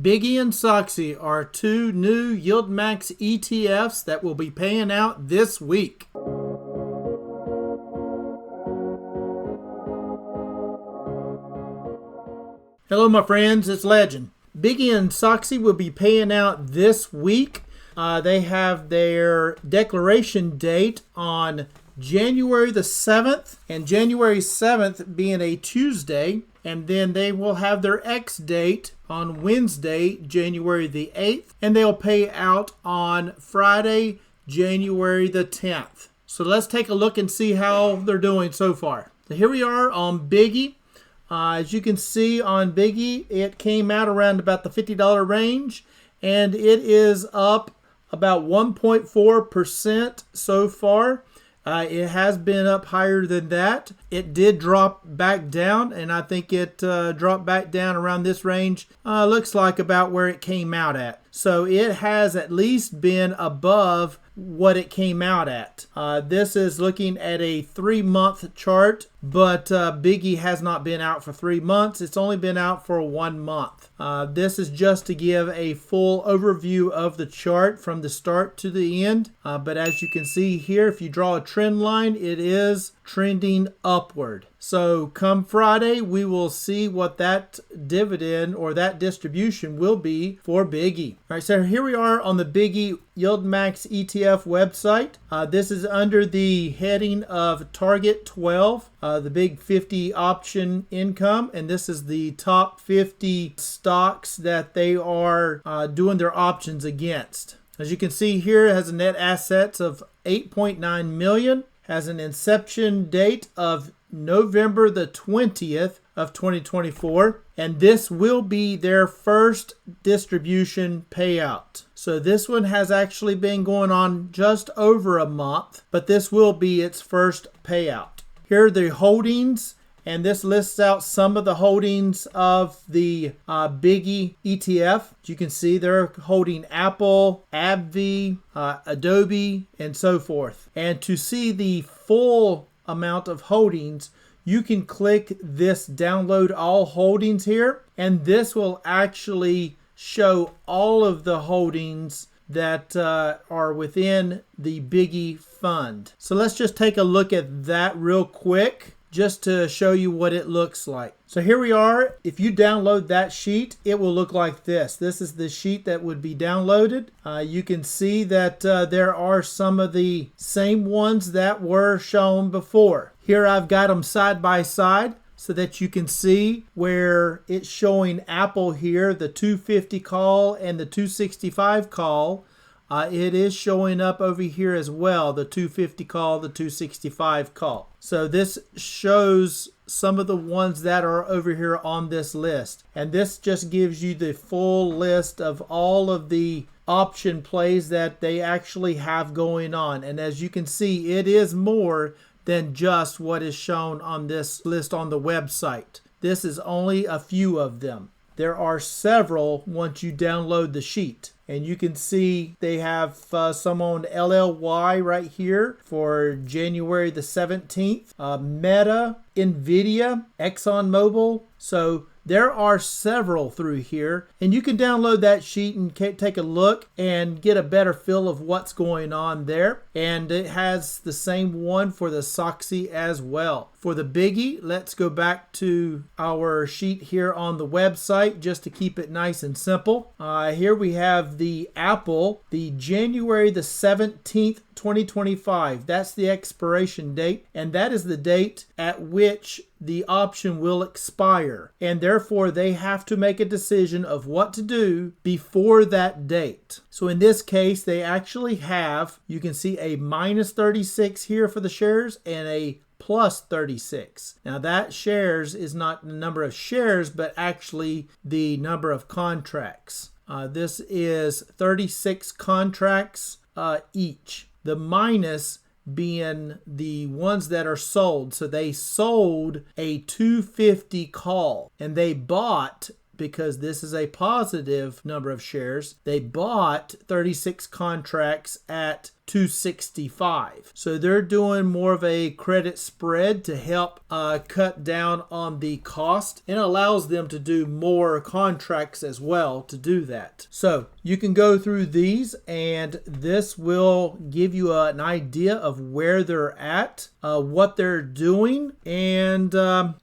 Biggie and Soxy are two new YieldMax ETFs that will be paying out this week. Hello my friends, it's Legend. Biggie and Soxy will be paying out this week. They have their declaration date on January the 7th, and January 7th being a Tuesday, and then they will have their X date on Wednesday, January the 8th, and they'll pay out on Friday, January the 10th. So let's take a look and see how they're doing so far. So here we are on Biggie. As you can see on Biggie, it came out around about the $50 range, and it is up about 1.4% so far. It has been up higher than that. It did drop back down, and I think it dropped back down around this range. Looks like about where it came out at. So it has at least been above what it came out at. This is looking at a 3-month chart, but Biggie has not been out for 3 months. It's only been out for 1 month. This is just to give a full overview of the chart from the start to the end. But as you can see here, if you draw a trend line, it is trending upward. So come Friday, we will see what that dividend or that distribution will be for Biggie. All right, so here we are on the Biggie YieldMax ETF website. This is under the heading of Target 12, the big 50 option income, and this is the top 50 stocks that they are doing their options against. As you can see here, it has a net assets of 8.9 million, has an inception date of November the 20th of 2024, and this will be their first distribution payout. So this one has actually been going on just over a month, but this will be its first payout. Here are the holdings, and this lists out some of the holdings of the Biggie ETF. As you can see, they're holding Apple, AMDY, Adobe, and so forth. And to see the full amount of holdings, you can click this download all holdings here, and this will actually show all of the holdings that are within the Biggie fund. So let's just take a look at that real quick, just to show you what it looks like. So here we are. If you download that sheet, it will look like this. This is the sheet that would be downloaded. You can see that there are some of the same ones that were shown before. Here I've got them side by side so that you can see where it's showing Apple here, the 250 call and the 265 call. It is showing up over here as well, the 250 call, the 265 call. So this shows some of the ones that are over here on this list. And this just gives you the full list of all of the option plays that they actually have going on. And as you can see, it is more than just what is shown on this list on the website. This is only a few of them. There are several once you download the sheet. And you can see they have some on LLY right here for January the 17th. Meta, NVDY, ExxonMobil. So there are several through here. And you can download that sheet and take a look and get a better feel of what's going on there. And it has the same one for the Soxy as well. For the Biggie, let's go back to our sheet here on the website just to keep it nice and simple. Here we have the Apple, the January the 17th, 2025. That's the expiration date, and that is the date at which the option will expire. And therefore, they have to make a decision of what to do before that date. So in this case, they actually have, you can see a minus 36 here for the shares and a plus 36. Now that shares is not the number of shares, but actually the number of contracts. This is 36 contracts each. The minus being the ones that are sold. So they sold a 250 call, and they bought, because this is a positive number of shares, they bought 36 contracts at 265. So they're doing more of a credit spread to help cut down on the cost, and allows them to do more contracts as well to do that. So you can go through these, and this will give you an idea of where they're at, what they're doing, and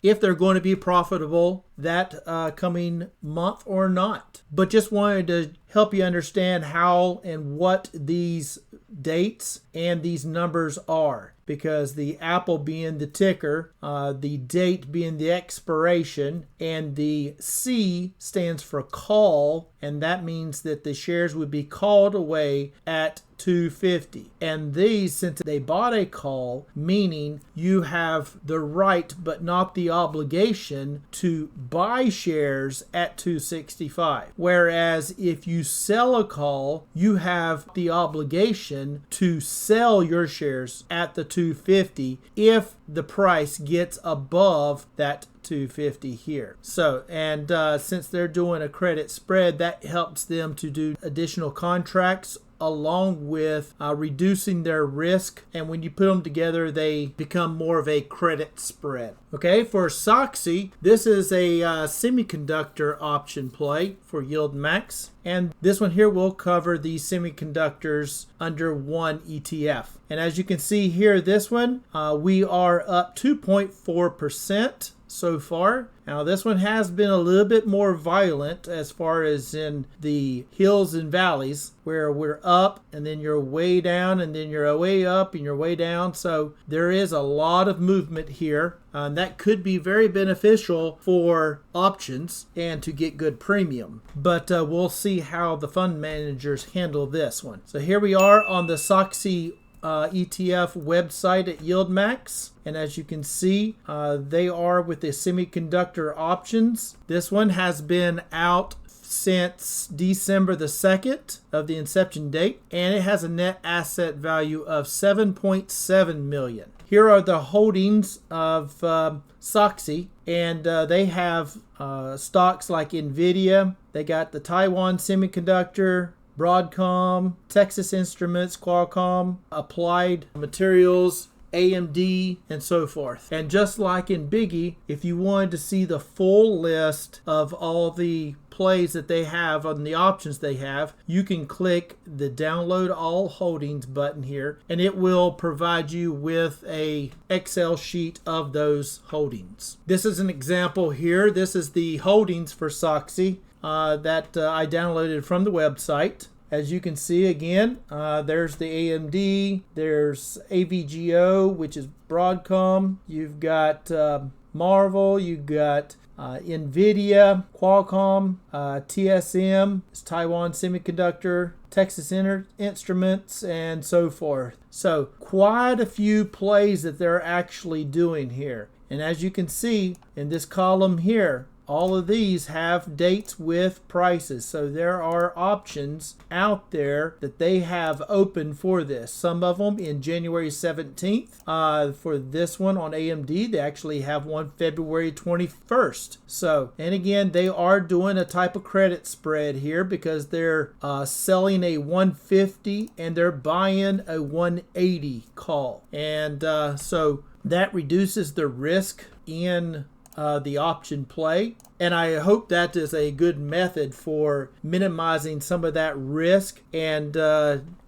if they're going to be profitable that coming month or not. But just wanted to help you understand how and what these dates and these numbers are, because the apple being the ticker, the date being the expiration, and the C stands for call, and that means that the shares would be called away at 250. And these, since they bought a call, meaning you have the right but not the obligation to buy shares at 265. Whereas if you sell a call, you have the obligation to sell your shares at the 250 if the price gets above that 250 here. So, and since they're doing a credit spread, that helps them to do additional contracts along with reducing their risk, and when you put them together they become more of a credit spread. Okay, for SOXY, this is a semiconductor option play for YieldMax, and this one here will cover the semiconductors under one ETF. And as you can see here, this one we are up 2.4% so far. Now this one has been a little bit more violent as far as in the hills and valleys, where we're up and then you're way down and then you're way up and you're way down. So there is a lot of movement here. That could be very beneficial for options and to get good premium. But we'll see how the fund managers handle this one. So here we are on the SOXY ETF website at YieldMax, and as you can see, they are with the semiconductor options. This one has been out since December the 2nd of the inception date, and it has a net asset value of 7.7 million. Here are the holdings of SOXY, and they have stocks like NVDY. They got the Taiwan Semiconductor, Broadcom, Texas Instruments, Qualcomm, Applied Materials, AMD, and so forth. And just like in Biggie, if you wanted to see the full list of all the plays that they have on the options they have, you can click the download all holdings button here, and it will provide you with a Excel sheet of those holdings. This is an example here. This is the holdings for SOXY that I downloaded from the website. As you can see, again, there's the AMD, there's AVGO, which is Broadcom, you've got Marvel, you've got NVIDIA, Qualcomm, TSM, it's Taiwan Semiconductor, Texas Instruments, and so forth. So quite a few plays that they're actually doing here. And as you can see in this column here, all of these have dates with prices. So there are options out there that they have open for this. Some of them in January 17th. For this one on AMD, they actually have one February 21st. So, and again, they are doing a type of credit spread here because they're selling a 150 and they're buying a 180 call. And so that reduces the risk in the option play, and I hope that is a good method for minimizing some of that risk and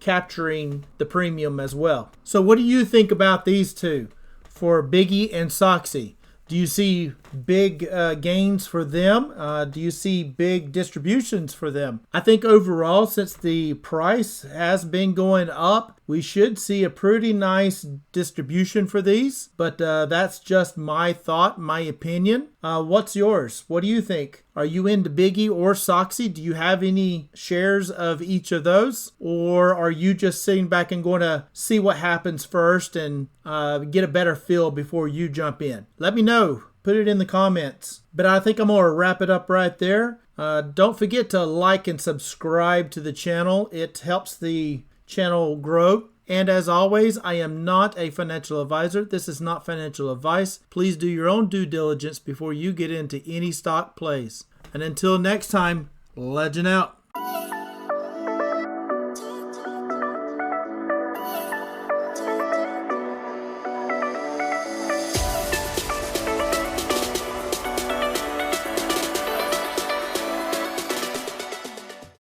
capturing the premium as well. So what do you think about these two for Biggie and SOXY? Do you see big gains for them? Do you see big distributions for them? I think overall, since the price has been going up, we should see a pretty nice distribution for these. But that's just my thought, my opinion. What's yours? What do you think? Are you into Biggie or SOXY? Do you have any shares of each of those? Or are you just sitting back and going to see what happens first and get a better feel before you jump in? Let me know. Put it in the comments. But I think I'm going to wrap it up right there. Don't forget to like and subscribe to the channel. It helps the channel grow. And as always, I am not a financial advisor. This is not financial advice. Please do your own due diligence before you get into any stock plays. And until next time, legend out.